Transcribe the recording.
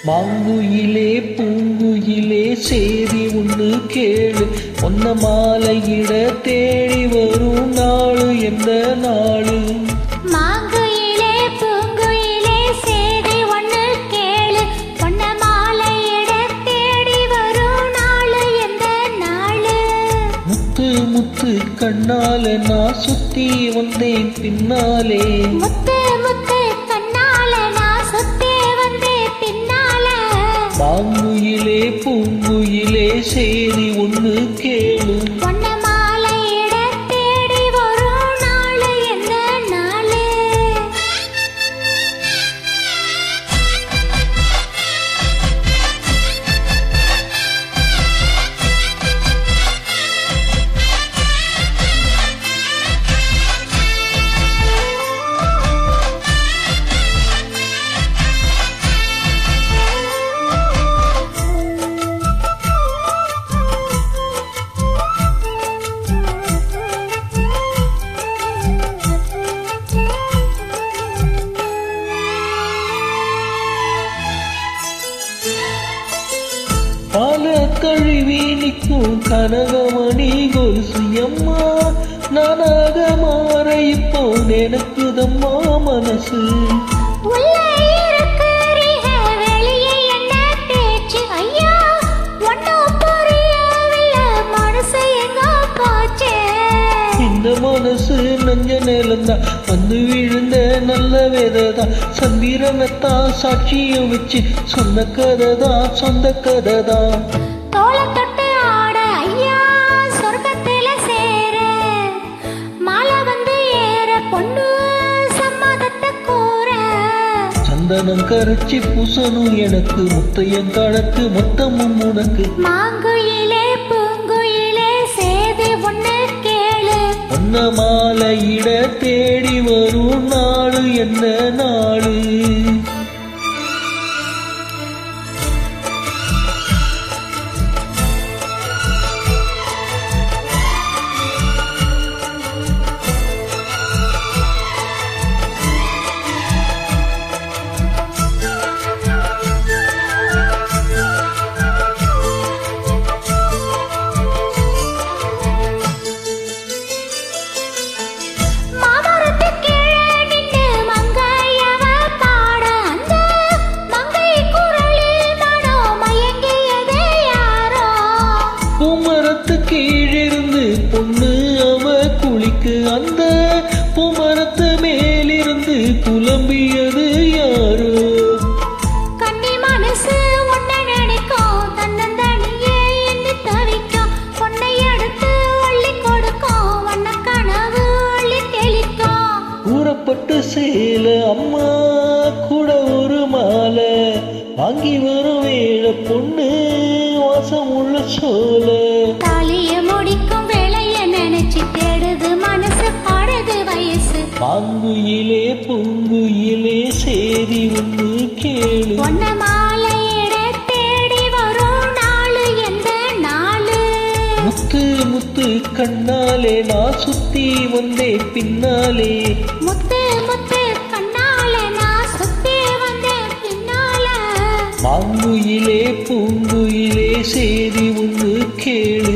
மாங்குயிலே பூங்குயிலே சேதி ஒன்று கேளு, ஒன்ன மாலையிட தேடி வரும் நாளு எந்த நாளு. மாங்குயிலே பூங்குயிலே சேதி ஒன்று கேளு, ஒன்ன மாலையிட தேடி வரும் நாளு எந்த நாளு. முத்து முத்து கண்ணால நான் சுத்தி வந்தேன் பின்னாலே, முத்து முத்து கண்ணால நான் சுத்தி வந்தேன் பின்னால. மாங்குயிலே பூங்குயிலே சேதி ஒன்று கேளு, ஒன்ன மாலையிட தேடி வரும் நாளு எந்த நாளு. பால கழுவி நிற்கும் கனகமணி கொலுசு அம்மா, நானாக மாற இப்போ எனக்குதம்மா மனசு. உள்ளே இருக்கிறீங்க வெளியே என்ன பேச்சு ஐயா, ஒன்னும் புரியவில்லை மனசு எங்க போச்சே. இந்த மனசு நஞ்ச நேலந்தான் வந்து விழுந்த நல்ல வேததான், சந்திரனத்தான் சாட்சியம் வச்சு சொன்ன கதைதான் சொந்த கதைதான். தோள தொட்டு ஆட ஐயா சொர்க்கத்தில சேர, மாலை வந்து ஏற பொண்ணு சம்மதத்தை கூற. சந்தனம் கரைச்சி பூசணும் எனக்கு, முத்தையன் கணக்கு மொத்தமும் உனக்கு. மாங்குயிலே பூங்குயிலே சேதி ஒண்ணு கேளு, ஒன்ன மாலையிட தேடி வரும் நாளு என்ன நாளு. பூமரத்து கீழிருந்து பொண்ணு அவ குளிக்கு, அந்த பூமரத்து மேலிருந்து புலம்பியது யாரோ. கண்ணி மனசு ஒன்ன நினைக்கும் தன்னந்தனியே எண்ணி தவிக்கும், பொன்னை எடுத்து ஒள்ளி கொடுக்கும் வண்ண கனவு ஒள்ளி தெளிக்கும். கூறப்பட்டு சேல அம்மா கூட ஒரு மாலை, வாங்கி வரும் வேளை பொண்ணு வாசம் உள்ள சோல. தாலிய முடிக்கும் வேளைய நினைச்சு தேடுது மனசு பாடுது வயசு. மாங்குயிலே பூங்குயிலே சேதி ஒன்று கேளு, ஒன்ன மாலையிட தேடி வரும் நாளு எந்த நாளு. முத்து முத்து கண்ணாலே நான் சுத்தி வந்தேன் பின்னாலே. முத்து முத்து கண்ணால நான் சுத்தி வந்தேன் பின்னால. மாங்குயிலே பூங்குயிலே சேதி ஒன்று கேளு.